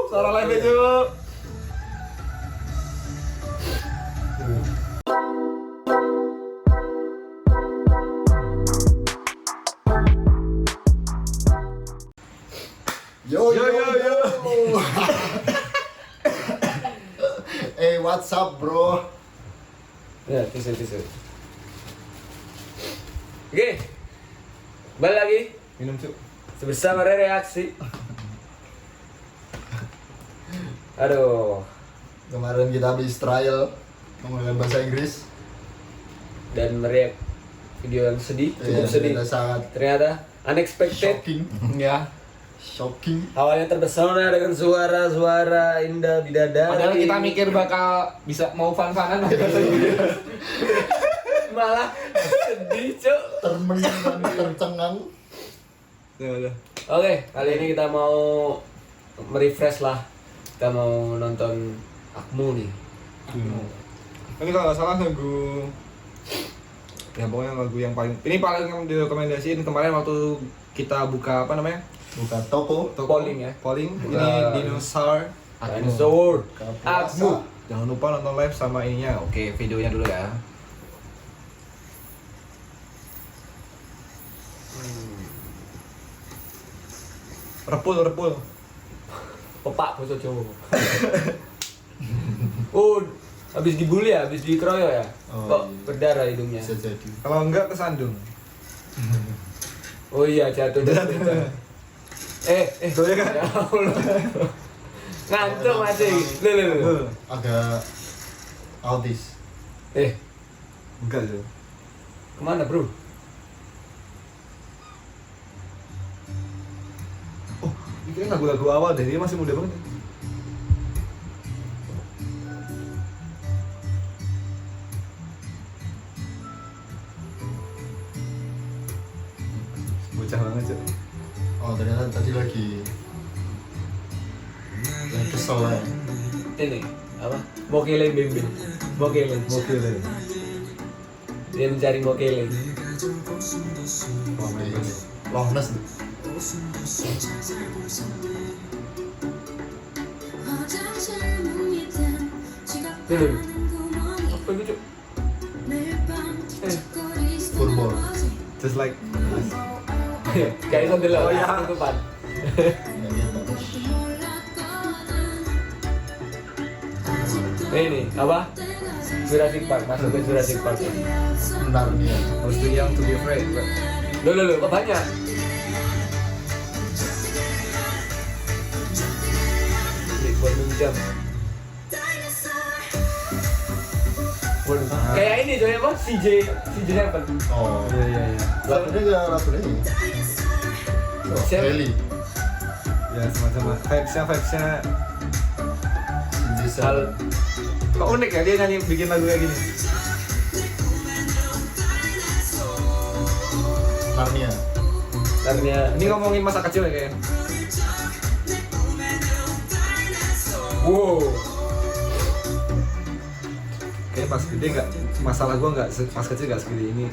Suara live itu. Yo. What's up, bro? Ya, tisu. Oke, balik lagi Minum cuk. bersama reaksi. Aduh, Kemarin kita habis trial menggunakan bahasa Inggris. dan meriak video yang sedih, cukup sedih. Sangat Ternyata unexpected. shocking. Ya. Shocking. Awalnya terpesona dengan suara-suara indah bidadari. Padahal kita mikir bakal bisa mau fun-funan pakai bahasa Inggris. Malah sedih, Cuk. Termenung dan tercengang. Oke, kali ini kita mau merefresh lah. Kita mau nonton Akmu nih. Ini kalau nggak salah lagu, ya pokoknya lagu yang paling yang direkomendasiin kemarin waktu kita buka apa namanya? Buka toko. Polling ya. Polling. Ini Buka- Dinosaur. Dinosaur. Akmu. Jangan lupa nonton live sama ininya. Oke, videonya dulu ya. Repul. Pepak bahasa Jawa. Oh, habis dibully ya, habis dikeroyok ya? Oh, Kok iya. berdarah hidungnya? Bisa jadi. Kalau enggak kesandung. Oh iya, jatuh. Tuh ya kan? Ya Allah. Ngantuk masih. Loh. Agak autis. Enggak tuh. Kemana bro? Ini lagu-lagu awal deh, dia masih muda banget. Bocah banget sih. Oh, ternyata tadi lagi kesel ya. Ini apa? Mokele bimbing. Mokele. Dia mencari mokele. Oh, ini Loch Ness nih. Apa itu, Cuk? Furball. Just like Kayak itu dulu. Oh, iya. Tutupan. Ya, gitu. Ini apa? Jurassic Park, masuk ke Jurassic Park. Benar nih ya. I was too young to be afraid. Loh, kok banyak? Ini Bandung jam. Kayak ini coy apa? CJ Seven. Oh, Iya. lagunya gak lagu ini. Oh, Siapa? Kelly. Ya semacam vibes-nya Hal kok unik ya dia nyanyi bikin lagu kayak gini. Narnia. Karena Ini ngomongin masa kecil ya kayaknya. wow. Kayaknya pas gede nggak, masalah gua nggak pas kecil nggak segede ini.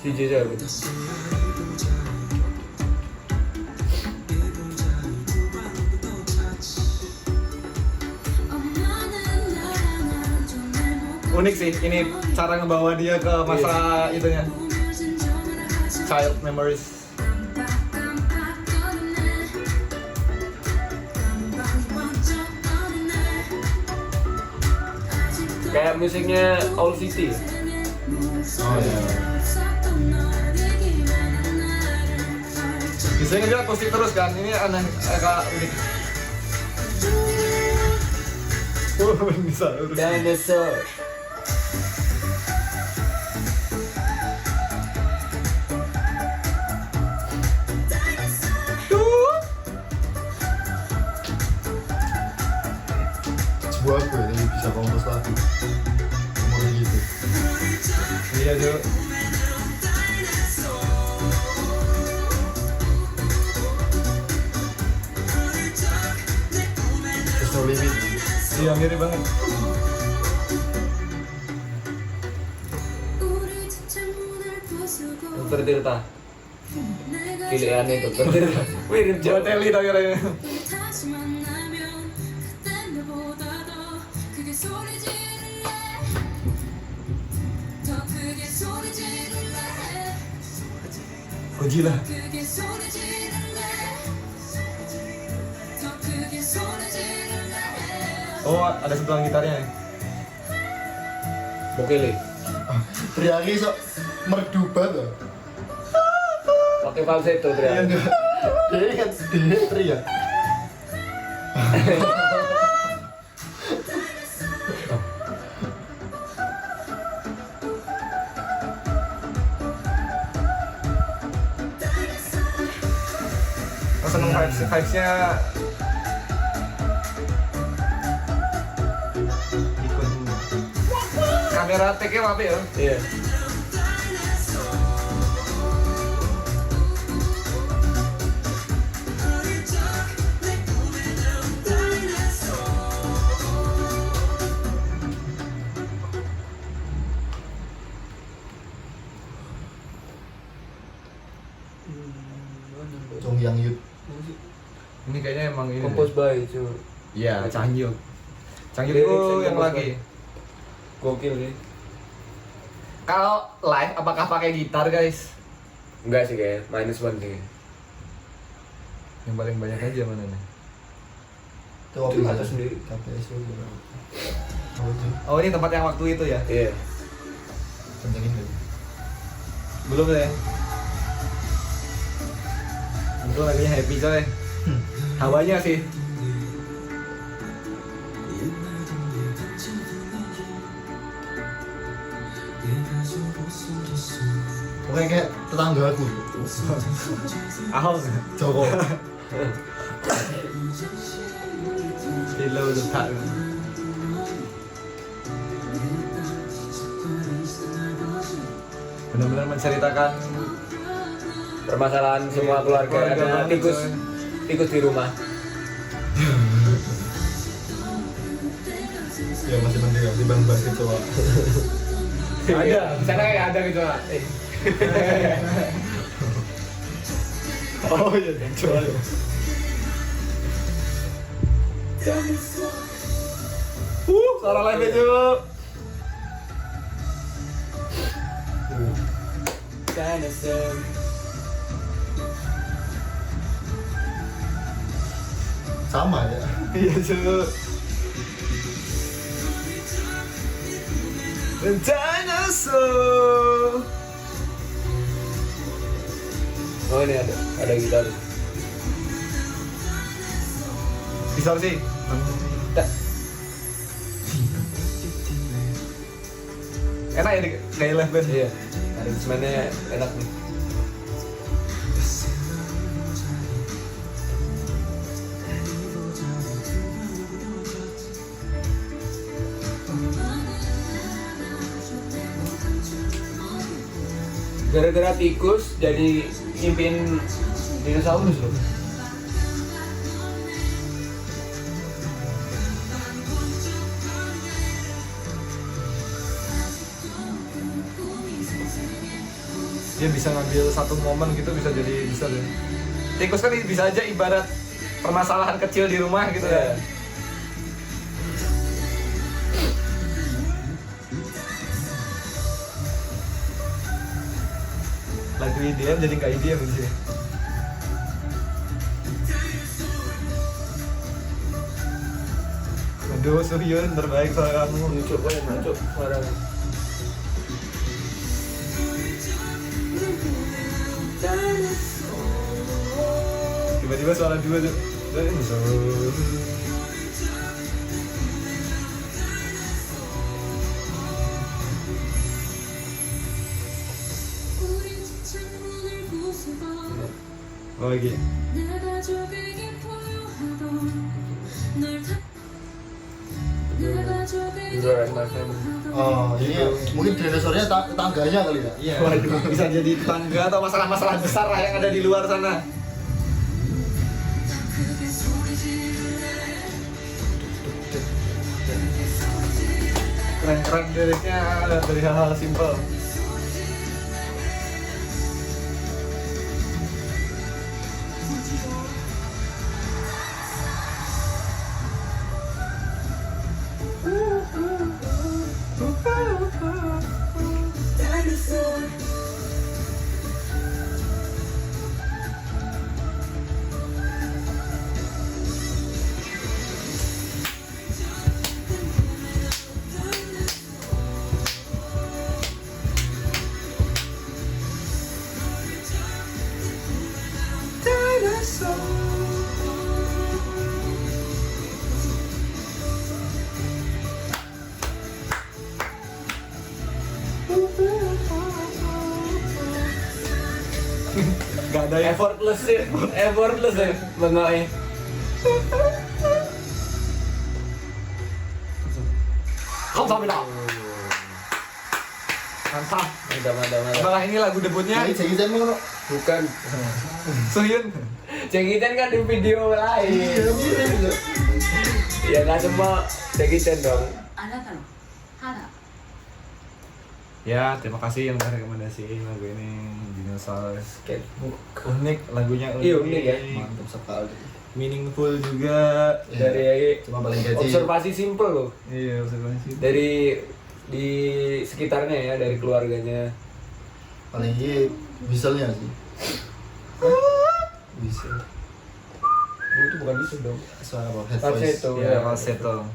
CJ Seven. Unik sih ini cara ngebawa dia ke masa itunya, child memories. Kayak musiknya Owl City. Oh ya. Biasanya dia akustik terus kan, ini aneh, agak unik. Bisa urus. Dinosaur. Sebuah gue ini bisa kompos lagu. Umurnya gitu. Iya Jo. There's no limit. Iya mirip banget. Dokter Tirta. Pilihan itu bener. Mirip Buat Jawa. Eli tau kira-kira. 다시 만나면 그땐 나보다 더 크게 소리 지를래 더 크게 소리 지를래 Godzilla. 크게 소리 지를래 더 크게 소리 지를래 Oh, ada sentuhan gitarnya. Bokele. Teriaknya sok merdu banget. Pakai falsetto teriak. Dia kan dia teriak. Oh, seneng vibes-nya ikut kamera take-nya apa ya? Iya. Jong Yang Yut. Ini kayaknya emang ini. Kompos by cu. Iya, Changyuk. Changyuk Lirik itu saya yang kompos lagi. Gokil sih. Kalau live apakah pakai gitar, guys? Enggak sih kayak -1 sih. Yang paling banyak aja mana nih? Itu apa Itu sih? atas sendiri. KPS itu. Oh itu. Oh, ini tempat yang waktu itu ya? Iya. Kencengin deh. Belum ya? Itu lagunya happy coy. Hawanya sih. Pokoknya kayak tetangga aku. Ahok. Joko. Gila udah tak. Benar-benar menceritakan Permasalahan semua keluarga Keluarga ada banget, tikus coy. tikus di rumah. Ya masih mending di bang basket coba. ada. Di sana kayak ada gitu lah. Oh iya, coy. Suara live itu. Dinosaur. Sama ya. Iya cuy. The dinosaur. Oh ini ada gitar. Bisa sih. Tak. Enak ya kayak live band. Iya. Arrangementnya enak nih. Gara-gara tikus jadi nyimpin dinosaurus loh. Dia bisa ngambil satu momen gitu bisa jadi bisa deh. Tikus kan bisa aja ibarat permasalahan kecil di rumah gitu ya. Lagu IDM jadi nggak IDM sih. Aduh, Suhyun terbaik suara kamu. Lucu banget, lucu suaranya. Tiba-tiba suara dua tuh. 우린 창문을 부수고 Oh lagi. 내 가족에게 포효하던 널 내 가족에게 Juga Red Family. Oh, ini mungkin dinosaurnya tetangganya kali ya. Iya, waduh, bisa jadi tetangga atau masalah-masalah besar lah yang ada di luar sana. 크게 소리 지를래 Keren-keren liriknya dari hal-hal simpel. Gak ada yang effortless ya bengoknya. Alhamdulillah. Mantap. Mantap. Nah, ini lagu debutnya Jadi Jackie Chan mah kalau Bukan. Sohyun. Jackie Chan kan di video lain. Ya nggak semua Jackie Chan dong. あなたの肌 Ya, terima kasih yang udah rekomendasiin lagu ini. Dinosaurus. Sketchbook. Unik, lagunya unik. Iya, unik ya. mantap sekali. Meaningful juga. Dari Cuma paling gaji. observasi simple loh. Iya, observasi. Dari di sekitarnya ya, dari keluarganya. Paling iya whistle-nya sih. Whistle. Itu bukan bisa dong. Suara apa? Head Falsetto. voice. Ya, falsetto.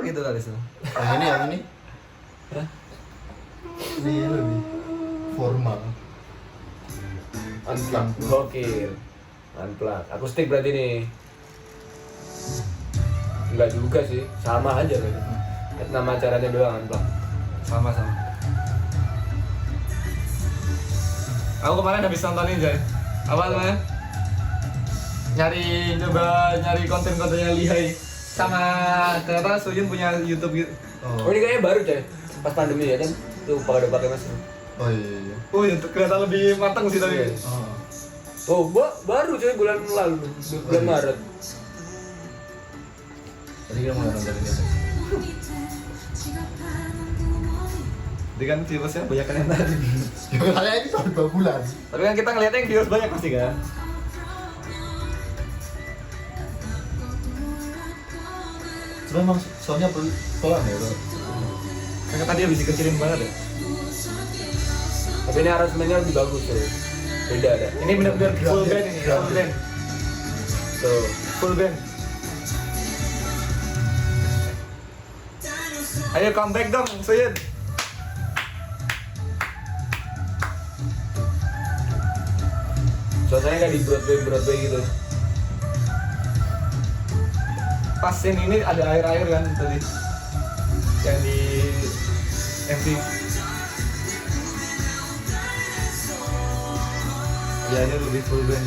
Gitu tadi tuh. Yang ini. Hah? Ini lebih formal. Unplug. Gokil. Unplug. Akustik berarti nih. Enggak juga sih, sama aja berarti. Nama acaranya doang unplug. Sama-sama. Aku kemarin habis nontonin Jay. Apa namanya? Nyari konten-kontennya Lihai. Sama ternyata Sohyun punya YouTube gitu. Oh ini kayaknya baru coy, pas pandemi ya kan? Tuh pada pakai masker. Oh iya. Oh, itu kelihatan lebih matang sih tadi. Oh. Oh baru coy bulan lalu, bulan Maret. Tadi kita mau nonton ini. Jadi kan viewersnya banyak kan yang tadi. Ya kalian ini cuma 2 bulan. Tapi kan kita ngeliatnya yang viewers banyak pasti kan. Cuma emang soalnya pelan ya bro. Karena tadi habis dikecilin banget ya. Tapi ini aransemennya lebih bagus coy. Beda ada. Ini benar-benar full band ini, full band. Tuh. Full band. Ayo comeback dong, Sohyun. Suasananya kayak di Broadway gitu. Pas scene ini ada air-air kan tadi. Yang di MV. Ya ini lebih full band.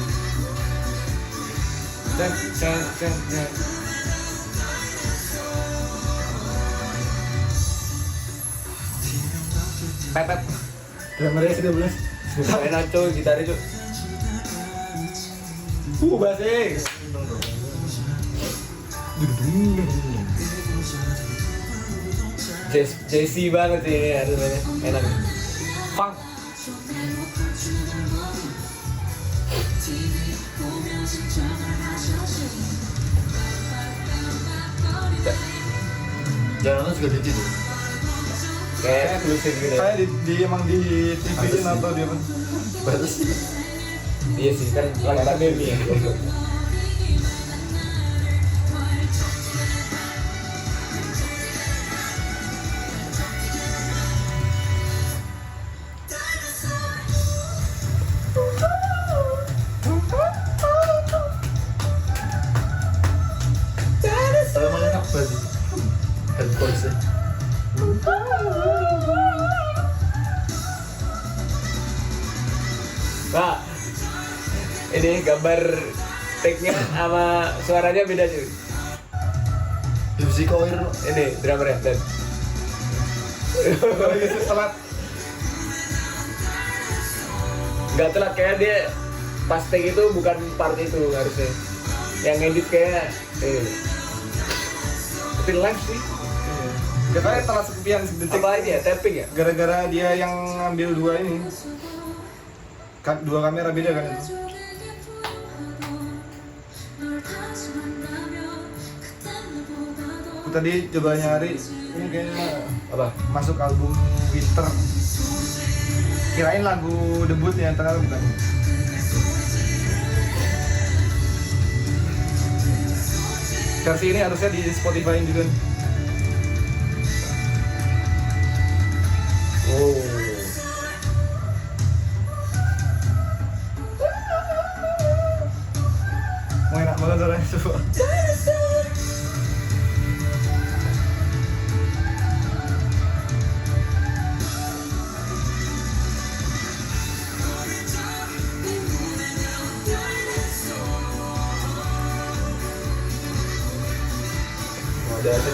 Cek. Pepet. Drummernya sudah belas. Enak coy, gitarnya coy. Basing. Jesse banget sih ini aransemennya. Enak. Funk. Jalannya juga di situ. Kayak eksklusif gitu. Kayak di emang di TV-in atau di apa? Batas sih. Iya sih kan lagi pandemi ya. Tapi emang enak banget sih. Head voice-nya. Nah, ini gambar take-nya sama suaranya beda cuy. Music Oir. Ini drummernya dan Lagi telat. nggak telat kayak dia pas take itu bukan part itu harusnya. Yang edit kayak tapi live sih. Katanya telat sekian detik. Apa ini ya tapping ya? Gara-gara dia yang ngambil dua ini. Dua kamera beda kan itu. Aku tadi coba nyari ini kayaknya Apa? masuk album Winter. Kirain lagu debutnya ternyata bukan. Versi ini harusnya di Spotify juga. Oh. Mau enak banget suaranya coba.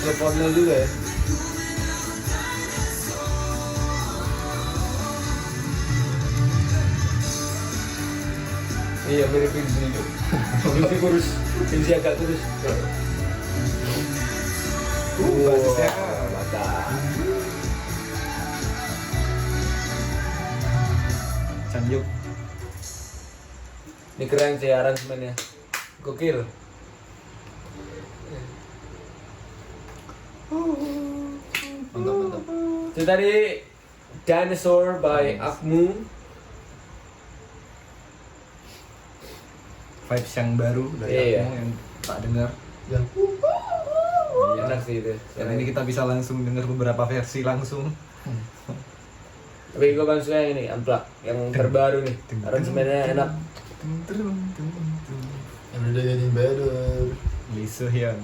mikrofonnya juga ya. Iya mirip Vinci itu. Vinci kurus, Vinci agak kurus. basisnya. Mantap. Sanjuk. Ini keren sih aransemennya. Gokil. Mantap. Itu tadi Dinosaur by Akmu. Vibes yang baru dari Iya. aku yang tak dengar. Yang Enak sih itu. Dan ini kita bisa langsung dengar beberapa versi langsung. Tapi gue bang suka yang ini, Unplugged, yang terbaru nih. Aransemennya enak. every day getting better. Lee Soo-hyun.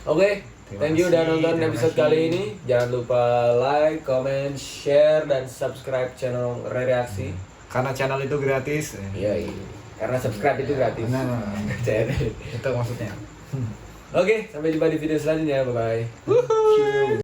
Oke, thank you udah nonton Terima episode kasih. kali ini. Jangan lupa like, comment, share, dan subscribe channel Reaksi. Karena channel itu gratis. Iya, karena subscribe itu gratis. Nah, Jadi. itu maksudnya. Oke, sampai jumpa di video selanjutnya. Bye-bye.